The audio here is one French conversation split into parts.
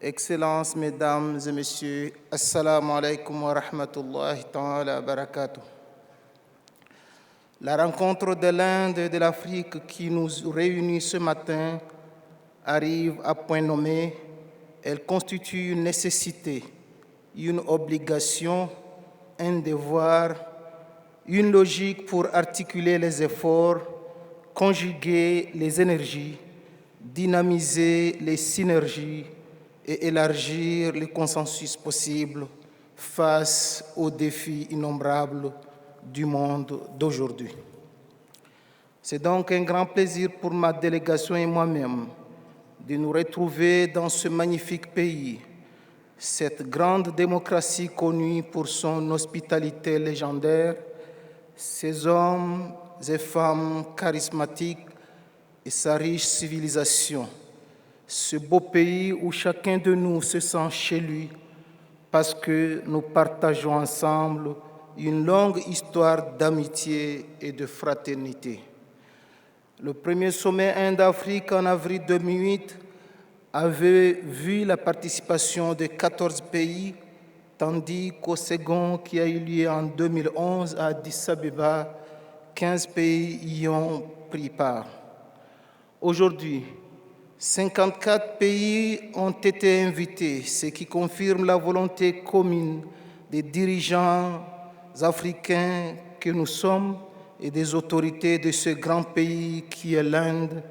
Excellences, Mesdames et Messieurs, Assalamu alaikum wa rahmatullahi ta'ala wa barakatuh. La rencontre de l'Inde et de l'Afrique qui nous réunit ce matin arrive à point nommé. Elle constitue une nécessité, une obligation, un devoir, une logique pour articuler les efforts, conjuguer les énergies, dynamiser les synergies et élargir les consensus possibles face aux défis innombrables du monde d'aujourd'hui. C'est donc un grand plaisir pour ma délégation et moi-même de nous retrouver dans ce magnifique pays, cette grande démocratie connue pour son hospitalité légendaire, ses hommes et femmes charismatiques et sa riche civilisation. Ce beau pays où chacun de nous se sent chez lui parce que nous partageons ensemble une longue histoire d'amitié et de fraternité. Le premier sommet Inde-Afrique en avril 2008 avait vu la participation de 14 pays, tandis qu'au second, qui a eu lieu en 2011 à Addis Abeba, 15 pays y ont pris part. Aujourd'hui, 54 pays ont été invités, ce qui confirme la volonté commune des dirigeants africains que nous sommes et des autorités de ce grand pays qui est l'Inde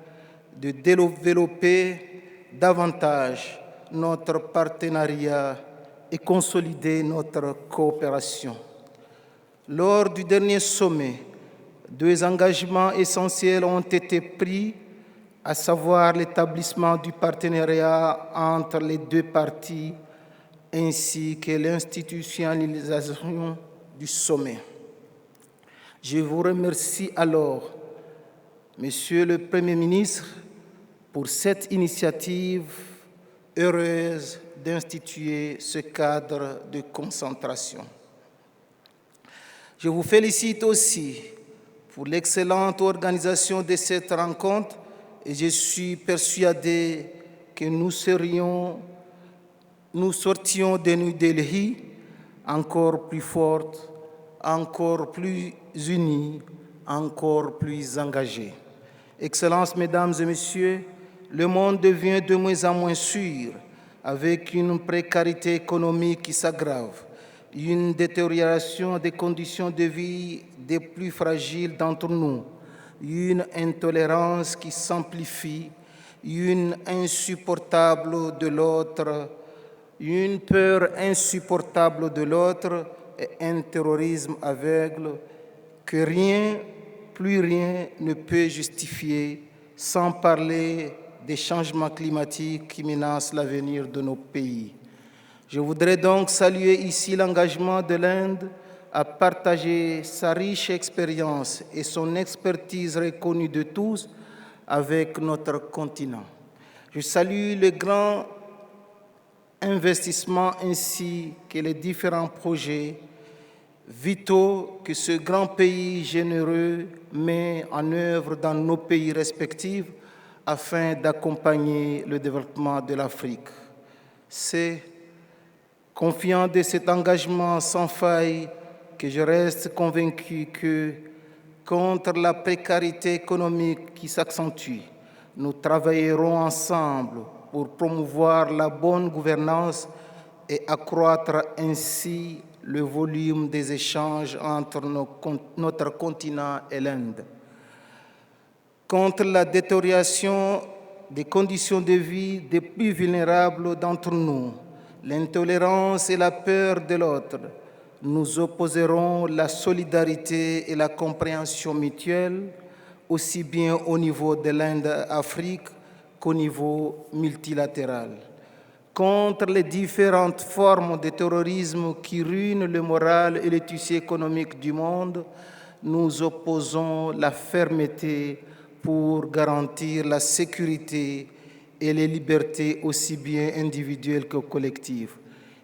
de développer davantage notre partenariat et consolider notre coopération. Lors du dernier sommet, 2 engagements essentiels ont été pris, à savoir l'établissement du partenariat entre les 2 parties ainsi que l'institutionnalisation du sommet. Je vous remercie alors, Monsieur le Premier ministre, pour cette initiative heureuse d'instituer ce cadre de concentration. Je vous félicite aussi pour l'excellente organisation de cette rencontre et je suis persuadé que nous sortions de New Delhi encore plus fortes, encore plus unis, encore plus engagés. Excellences, Mesdames et Messieurs, le monde devient de moins en moins sûr, avec une précarité économique qui s'aggrave, une détérioration des conditions de vie des plus fragiles d'entre nous, une intolérance qui s'amplifie, une peur insupportable de l'autre et un terrorisme aveugle que rien, plus rien ne peut justifier, sans parler des changements climatiques qui menacent l'avenir de nos pays. Je voudrais donc saluer ici l'engagement de l'Inde à partager sa riche expérience et son expertise reconnue de tous avec notre continent. Je salue le grand investissement ainsi que les différents projets vitaux que ce grand pays généreux met en œuvre dans nos pays respectifs afin d'accompagner le développement de l'Afrique. C'est confiant de cet engagement sans faille que je reste convaincu que, contre la précarité économique qui s'accentue, nous travaillerons ensemble pour promouvoir la bonne gouvernance et accroître ainsi le volume des échanges entre notre continent et l'Inde. Contre la détérioration des conditions de vie des plus vulnérables d'entre nous, l'intolérance et la peur de l'autre, nous opposerons la solidarité et la compréhension mutuelle, aussi bien au niveau de l'Inde-Afrique qu'au niveau multilatéral. Contre les différentes formes de terrorisme qui ruinent le moral et le tissu économique du monde, nous opposons la fermeté pour garantir la sécurité et les libertés aussi bien individuelles que collectives.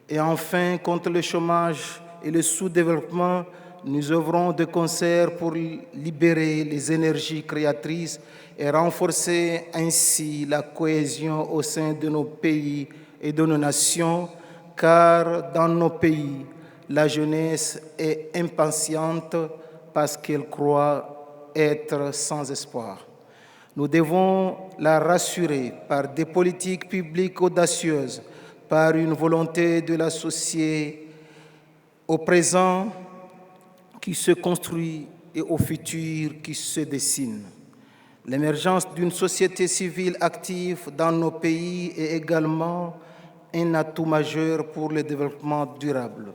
Et enfin, contre le chômage et le sous-développement, nous œuvrons de concert pour libérer les énergies créatrices et renforcer ainsi la cohésion au sein de nos pays et de nos nations, car dans nos pays, la jeunesse est impatiente parce qu'elle croit être sans espoir. Nous devons la rassurer par des politiques publiques audacieuses, par une volonté de l'associer au présent qui se construit et au futur qui se dessine. L'émergence d'une société civile active dans nos pays est également un atout majeur pour le développement durable.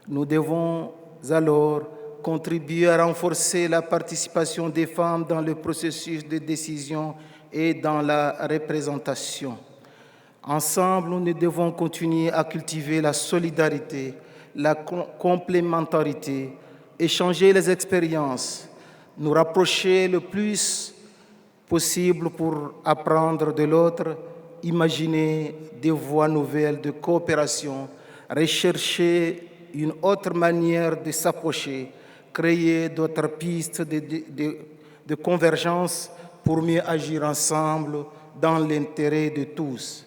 Nous devons alors contribuer à renforcer la participation des femmes dans le processus de décision et dans la représentation. Ensemble, nous devons continuer à cultiver la solidarité, la complémentarité, échanger les expériences, nous rapprocher le plus possible pour apprendre de l'autre, imaginer des voies nouvelles de coopération, rechercher une autre manière de s'approcher, créer d'autres pistes de convergence pour mieux agir ensemble dans l'intérêt de tous.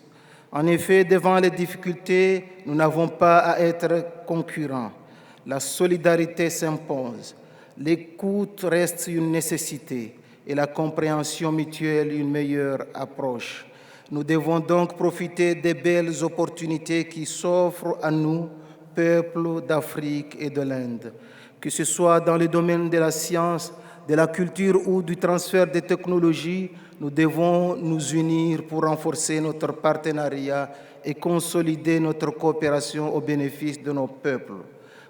En effet, devant les difficultés, nous n'avons pas à être concurrents. La solidarité s'impose, l'écoute reste une nécessité et la compréhension mutuelle une meilleure approche. Nous devons donc profiter des belles opportunités qui s'offrent à nous, peuples d'Afrique et de l'Inde, que ce soit dans le domaine de la science, de la culture ou du transfert des technologies. Nous devons nous unir pour renforcer notre partenariat et consolider notre coopération au bénéfice de nos peuples.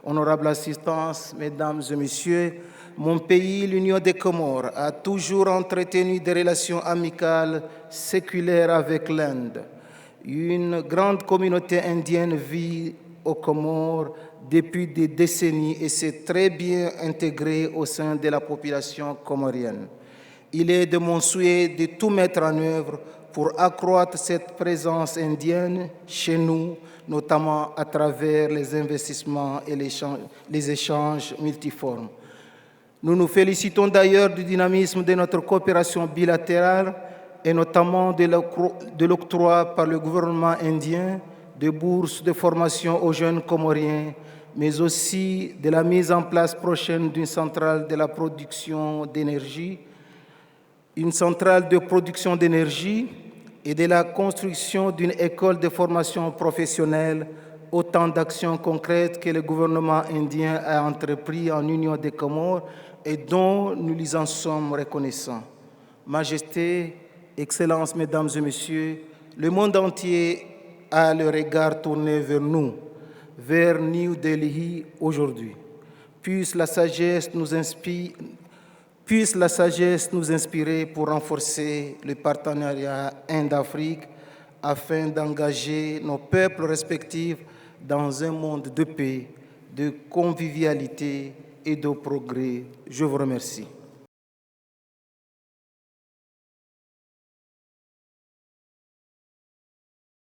Honorable assistance, Mesdames et Messieurs, mon pays, l'Union des Comores, a toujours entretenu des relations amicales séculaires avec l'Inde. Une grande communauté indienne vit aux Comores depuis des décennies et s'est très bien intégrée au sein de la population comorienne. Il est de mon souhait de tout mettre en œuvre pour accroître cette présence indienne chez nous, notamment à travers les investissements et les échanges multiformes. Nous nous félicitons d'ailleurs du dynamisme de notre coopération bilatérale et notamment de l'octroi par le gouvernement indien de bourses de formation aux jeunes Comoriens, mais aussi de la mise en place prochaine d'une centrale de la production d'énergie, une centrale de production d'énergie et de la construction d'une école de formation professionnelle, autant d'actions concrètes que le gouvernement indien a entrepris en Union des Comores et dont nous lui en sommes reconnaissants. Majesté, Excellences, Mesdames et Messieurs, le monde entier a le regard tourné vers nous, vers New Delhi aujourd'hui. Puisse la sagesse nous inspirer pour renforcer le partenariat Inde-Afrique afin d'engager nos peuples respectifs dans un monde de paix, de convivialité et de progrès. Je vous remercie.